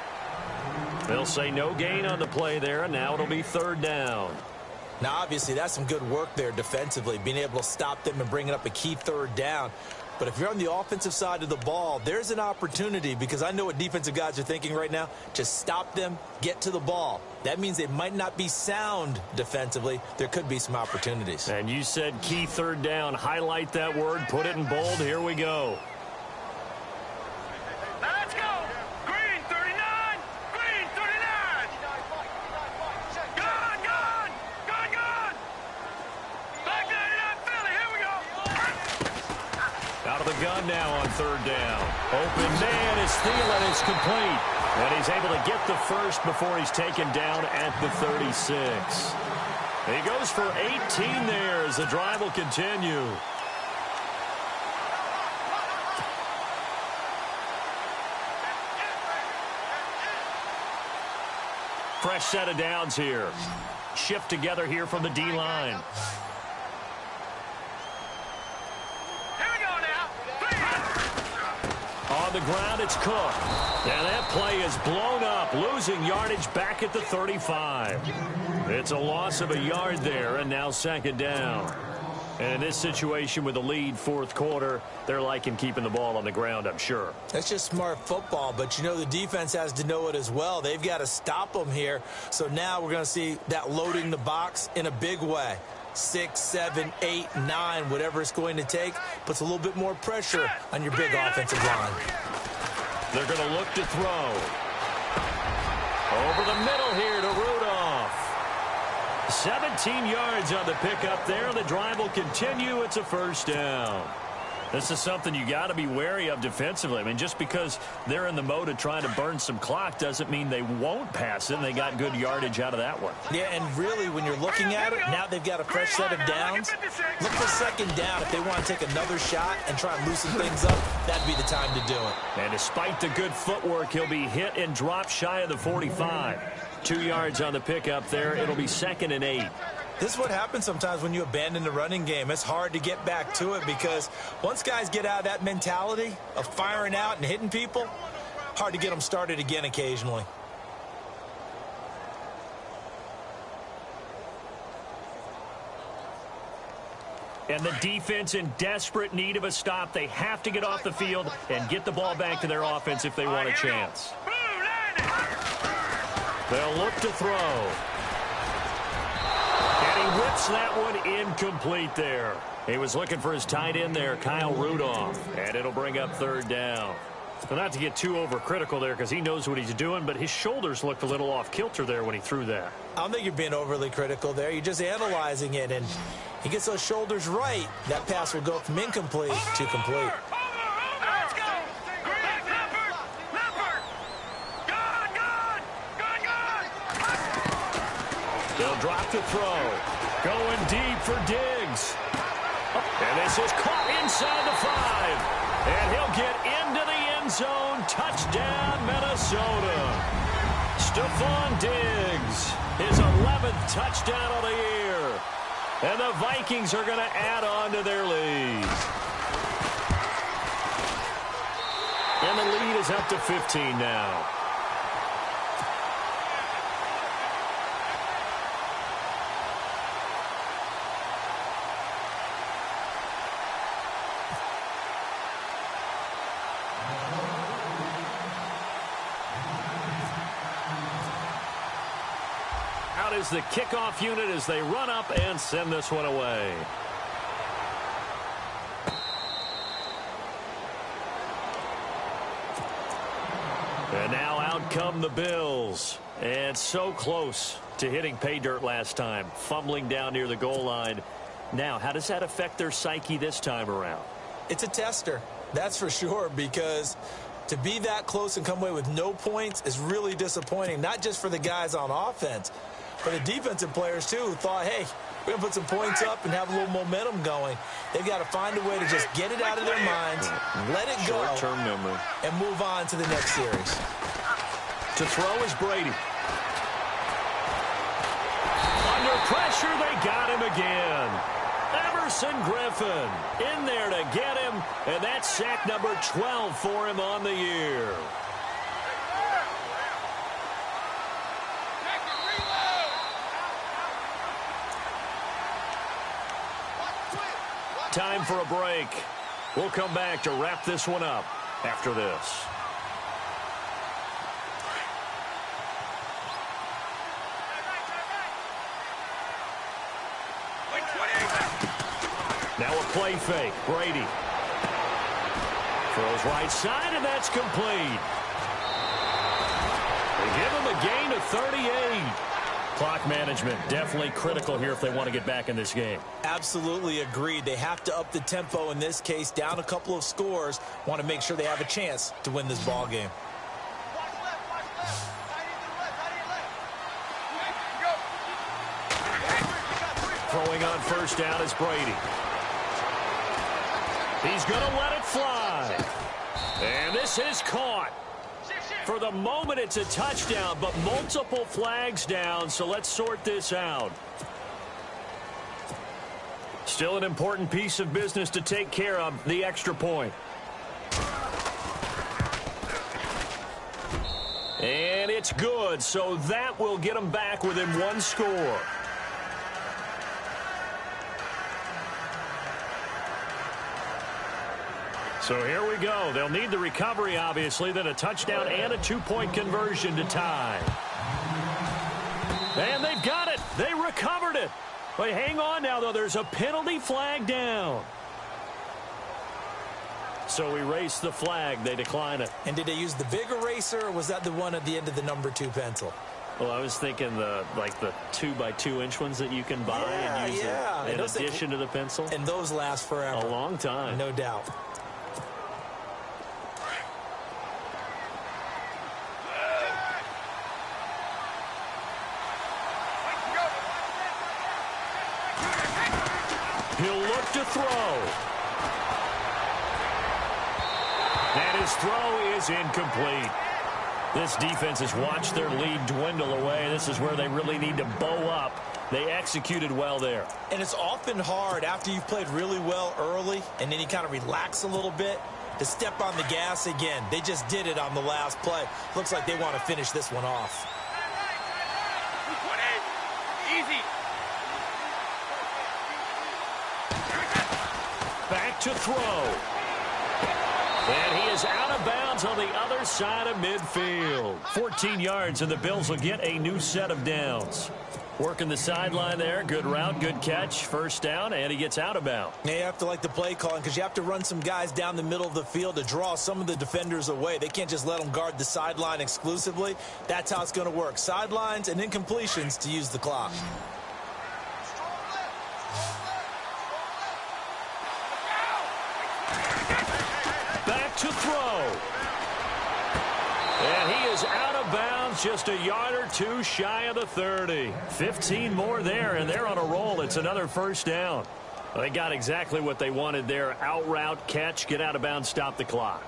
They'll say no gain on the play there, and now it'll be third down. Now, obviously, that's some good work there defensively, being able to stop them and bringing up a key third down. But if you're on the offensive side of the ball, there's an opportunity, because I know what defensive guys are thinking right now. Just stop them, get to the ball. That means they might not be sound defensively. There could be some opportunities. And you said key third down. Highlight that word, put it in bold. Here we go. Let's go. Green 39. Green 39. Gone, gone. Gone, gone. Black 99 Philly. Here we go. Out of the gun now on third down. Open man is Thielen. It's complete. And he's able to get the first before he's taken down at the 36. He goes for 18 there as the drive will continue. Fresh set of downs here. Shift together here from the D-line. On the ground, it's Cook. And that play is blown up, losing yardage back at the 35. It's a loss of a yard there, and now second down. And in this situation with the lead fourth quarter, they're liking keeping the ball on the ground, I'm sure. That's just smart football, but you know the defense has to know it as well. They've got to stop them here. So now we're going to see that loading the box in a big way. 6, 7, 8, 9, whatever it's going to take, puts a little bit more pressure on your big offensive line. They're going to look to throw. Over the middle here to Rudolph. 17 yards on the pickup there. The drive will continue. It's a first down. This is something you got to be wary of defensively. I mean, just because they're in the mode of trying to burn some clock doesn't mean they won't pass it. And they got good yardage out of that one. Yeah, and really, when you're looking at it, now they've got a fresh set of downs. Look for second down. If they want to take another shot and try and loosen things up, that'd be the time to do it. And despite the good footwork, he'll be hit and dropped shy of the 45. 2 yards on the pickup there. It'll be 2nd and 8. This is what happens sometimes when you abandon the running game. It's hard to get back to it because once guys get out of that mentality of firing out and hitting people, hard to get them started again occasionally. And the defense in desperate need of a stop. They have to get off the field and get the ball back to their offense if they want a chance. They'll look to throw. And he whips that one incomplete there. He was looking for his tight end there, Kyle Rudolph. And it'll bring up third down. But not to get too overcritical there because he knows what he's doing, but his shoulders looked a little off kilter there when he threw that. I don't think you're being overly critical there. You're just analyzing it, and he gets those shoulders right. That pass will go from incomplete to complete. They'll drop the throw. Going deep for Diggs. And this is caught inside the 5. And he'll get into the end end zone. Touchdown, Minnesota. Stephon Diggs, his 11th touchdown of the year. And the Vikings are going to add on to their lead. And the lead is up to 15 now. Out is the kickoff unit as they run up and send this one away. And now out come the Bills. And so close to hitting pay dirt last time, fumbling down near the goal line. Now, how does that affect their psyche this time around? It's a tester, that's for sure, because to be that close and come away with no points is really disappointing, not just for the guys on offense, but the defensive players, too, who thought, hey, we're going to put some points up and have a little momentum going. They've got to find a way to just get it out of their minds, let it go, short-term memory, and move on to the next series. To throw is Brady. Under pressure, they got him again. Everson Griffin in there to get him, and that's sack number 12 for him on the year. Time for a break. We'll come back to wrap this one up after this. Now a play fake. Brady throws right side, and that's complete. They give him a gain of 38. Clock management definitely critical here if they want to get back in this game. Absolutely agreed. They have to up the tempo in this case, down a couple of scores. Want to make sure they have a chance to win this ball game. Throwing on first down is Brady. He's going to let it fly. And this is caught. For the moment, it's a touchdown, but multiple flags down, so let's sort this out. Still an important piece of business to take care of, the extra point. And it's good, so that will get them back within one score. So here we go. They'll need the recovery, obviously, then a touchdown and a two-point conversion to tie. And they've got it. They recovered it. But hang on now, though. There's a penalty flag down. So erase the flag. They decline it. And did they use the big eraser, or was that the one at the end of the number 2 pencil? Well, I was thinking the 2x2-inch ones that you can buy and use in addition to the pencil. And those last forever. A long time. No doubt. He'll look to throw. And his throw is incomplete. This defense has watched their lead dwindle away. This is where they really need to bow up. They executed well there. And it's often hard after you've played really well early and then you kind of relax a little bit to step on the gas again. They just did it on the last play. Looks like they want to finish this one off. Easy. Back to throw. And he is out of bounds on the other side of midfield. 14 yards, and the Bills will get a new set of downs. Working the sideline there. Good route, good catch. First down, and he gets out of bounds. Yeah, you have to like the play calling because you have to run some guys down the middle of the field to draw some of the defenders away. They can't just let them guard the sideline exclusively. That's how it's going to work. Sidelines and incompletions to use the clock. Back to throw. And he is out of bounds, just a yard or two shy of the 30. 15 more there, and they're on a roll. It's another first down. They got exactly what they wanted there. Out route, catch, get out of bounds, stop the clock.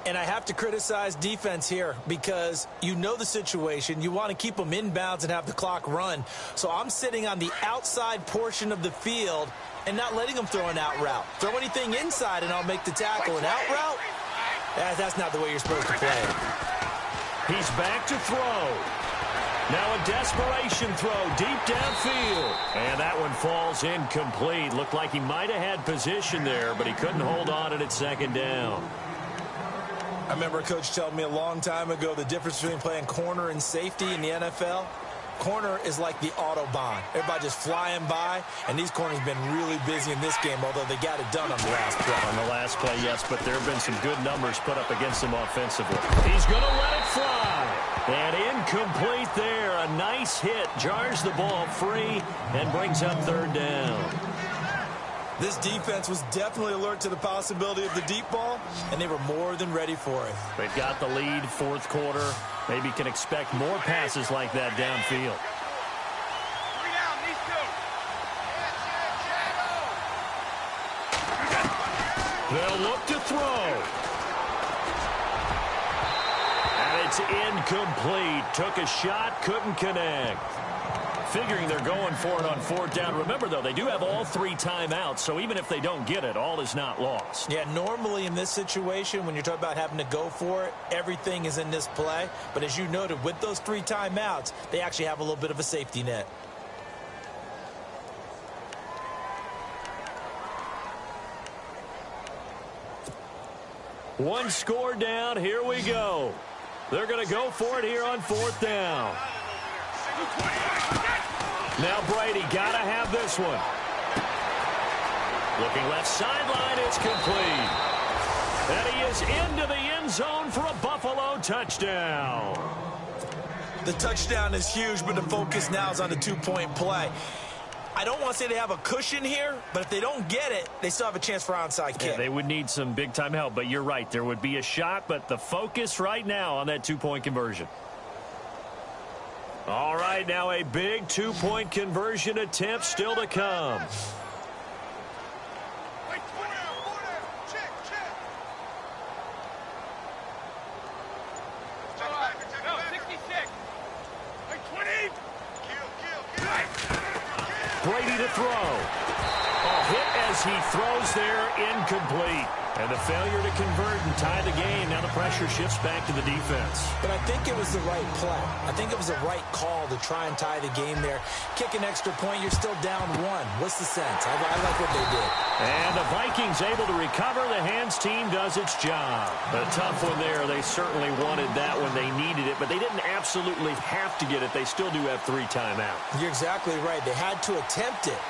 And I have to criticize defense here because you know the situation. You want to keep them inbounds and have the clock run. So I'm sitting on the outside portion of the field and not letting them throw an out route. Throw anything inside and I'll make the tackle. An out route? That's not the way you're supposed to play. He's back to throw. Now a desperation throw deep downfield. And that one falls incomplete. Looked like he might have had position there, but he couldn't hold on at second down. I remember a coach telling me a long time ago the difference between playing corner and safety in the NFL. Corner is like the Autobahn. Everybody just flying by, and these corners have been really busy in this game, although they got it done on the last play. On the last play, yes, but there have been some good numbers put up against him offensively. He's going to let it fly. And incomplete there. A nice hit. Jars the ball free and brings up third down. This defense was definitely alert to the possibility of the deep ball, and they were more than ready for it. They've got the lead, fourth quarter. Maybe can expect more passes like that downfield. 3 down, these two. They'll look to throw. And it's incomplete. Took a shot, couldn't connect. Figuring they're going for it on fourth down. Remember, though, they do have all 3 timeouts, so even if they don't get it, all is not lost. Yeah, normally in this situation, when you're talking about having to go for it, everything is in this play. But as you noted, with those 3 timeouts, they actually have a little bit of a safety net. One score down. Here we go. They're going to go for it here on fourth down. Now Brady got to have this one. Looking left sideline, it's complete. And he is into the end zone for a Buffalo touchdown. The touchdown is huge, but the focus now is on the 2-point play. I don't want to say they have a cushion here, but if they don't get it, they still have a chance for onside kick. Yeah, they would need some big-time help, but you're right. There would be a shot, but the focus right now on that 2-point conversion. All right, now a big 2-point conversion attempt still to come. Brady to throw. A hit as he throws there, incomplete. And the failure to convert and tie the game. Now the pressure shifts back to the defense. But I think it was the right play. I think it was the right call to try and tie the game there. Kick an extra point, you're still down 1. What's the sense? I like what they did. And the Vikings able to recover. The hands team does its job. A tough one there. They certainly wanted that when they needed it, but they didn't absolutely have to get it. They still do have 3 timeouts. You're exactly right. They had to attempt it.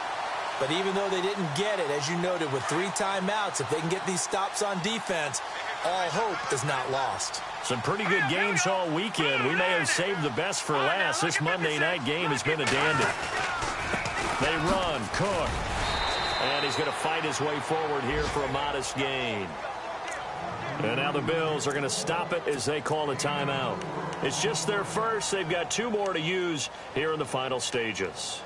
But even though they didn't get it, as you noted, with 3 timeouts, if they can get these stops on defense, all hope is not lost. Some pretty good games all weekend. We may have saved the best for last. This Monday night game has been a dandy. They run, Cook. And he's going to fight his way forward here for a modest gain. And now the Bills are going to stop it as they call a timeout. It's just their first. They've got 2 more to use here in the final stages.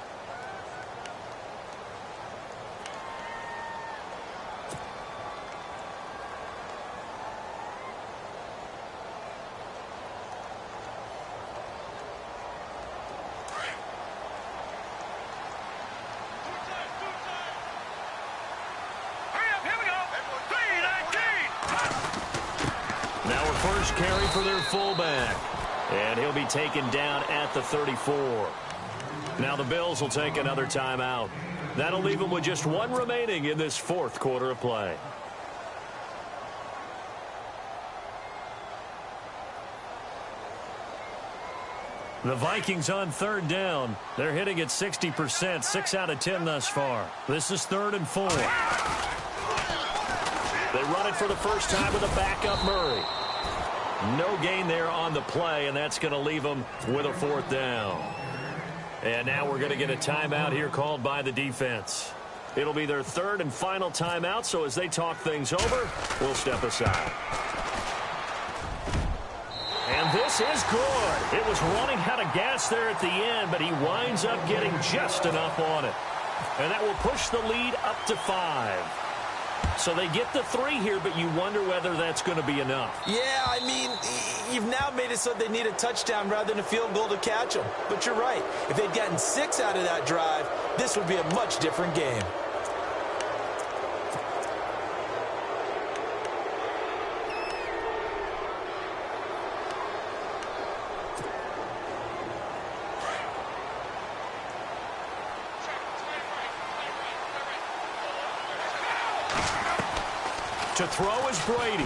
First carry for their fullback. And he'll be taken down at the 34. Now the Bills will take another timeout. That'll leave them with just 1 remaining in this fourth quarter of play. The Vikings on third down. They're hitting at 60%, 6 out of 10 thus far. This is 3rd and 4. They run it for the first time with a backup Murray. No gain there on the play, and that's going to leave them with a 4th down. And now we're going to get a timeout here called by the defense. It'll be their 3rd and final timeout, so as they talk things over, we'll step aside. And this is good. It was running out of gas there at the end, but he winds up getting just enough on it. And that will push the lead up to 5. So they get the 3 here, but you wonder whether that's going to be enough. Yeah, I mean, you've now made it so they need a touchdown rather than a field goal to catch them. But you're right. If they'd gotten 6 out of that drive, this would be a much different game. To throw is Brady.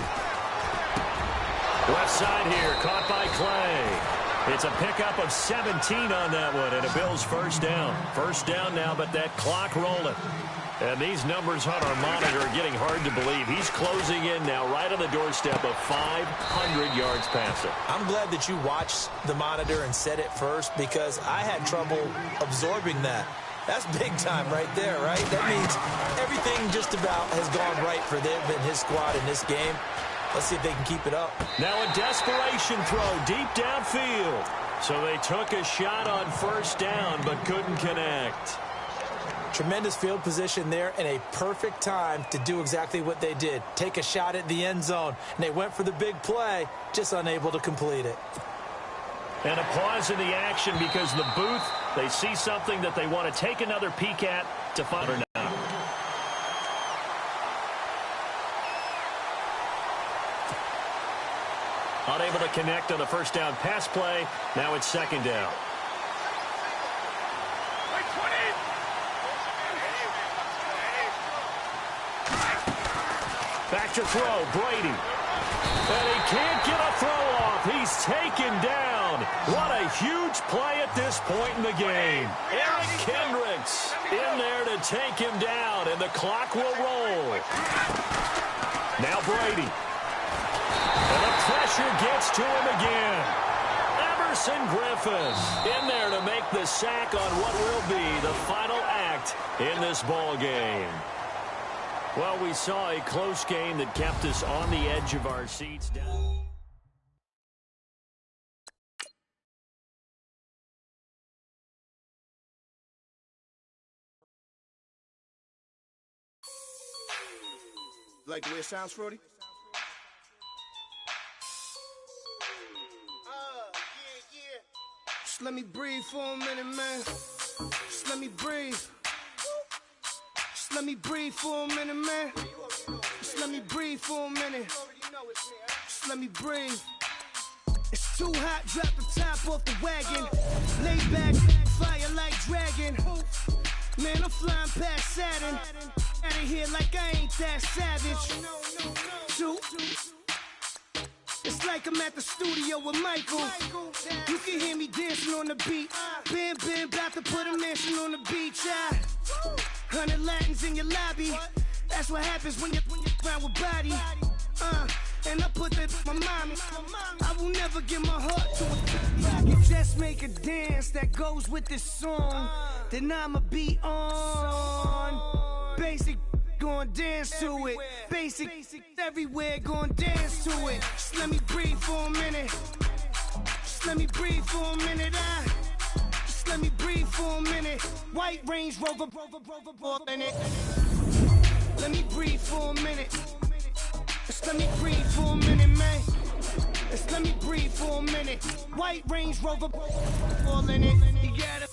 Left side here, caught by Clay. It's a pickup of 17 on that one, and a Bills first down. First down now, but that clock rolling. And these numbers on our monitor are getting hard to believe. He's closing in now right on the doorstep of 500 yards passing. I'm glad that you watched the monitor and said it first, because I had trouble absorbing that. That's big time right there, right? That means everything just about has gone right for them and his squad in this game. Let's see if they can keep it up. Now a desperation throw deep downfield. So they took a shot on first down but couldn't connect. Tremendous field position there and a perfect time to do exactly what they did. Take a shot at the end zone. And they went for the big play, just unable to complete it. And a pause in the action because the booth, they see something that they want to take another peek at to find or not. Unable to connect on the first down pass play. Now it's second down. Back to throw, Brady. And he can't get a throw off. He's taken down. What a huge play at this point in the game. Eric Kendricks in there to take him down, and the clock will roll. Now Brady. And the pressure gets to him again. Emerson Griffin in there to make the sack on what will be the final act in this ball game. Well, we saw a close game that kept us on the edge of our seats. Like the way it sounds, Frody? Yeah. Just let me breathe for a minute, man. Just let me breathe. Just let me breathe for a minute, man. Just let me breathe for a minute. Just let me breathe. It's too hot, drop the top off the wagon. Lay back, fire like dragon. Man, I'm flying past Saturn. Out of here like I ain't that savage. Shoot. It's like I'm at the studio with Michael. You can hear me dancing on the beat. Bam, about to put a mansion on the beach. 100 Latins in your lobby. That's what happens when you're around with body. And I put that my mommy. I will never give my heart to it. You just make a dance that goes with this song. Then I'ma be on. Basic, gon' dance to it. Basic, everywhere, gon' dance to it. Just let me breathe for a minute. Just let me breathe for a minute. Just let me breathe for a minute. White Range Rover, in it. Let me breathe for a minute. Just let me breathe for a minute, man. Just let me breathe for a minute. White Range Rover, all in it. You gotta.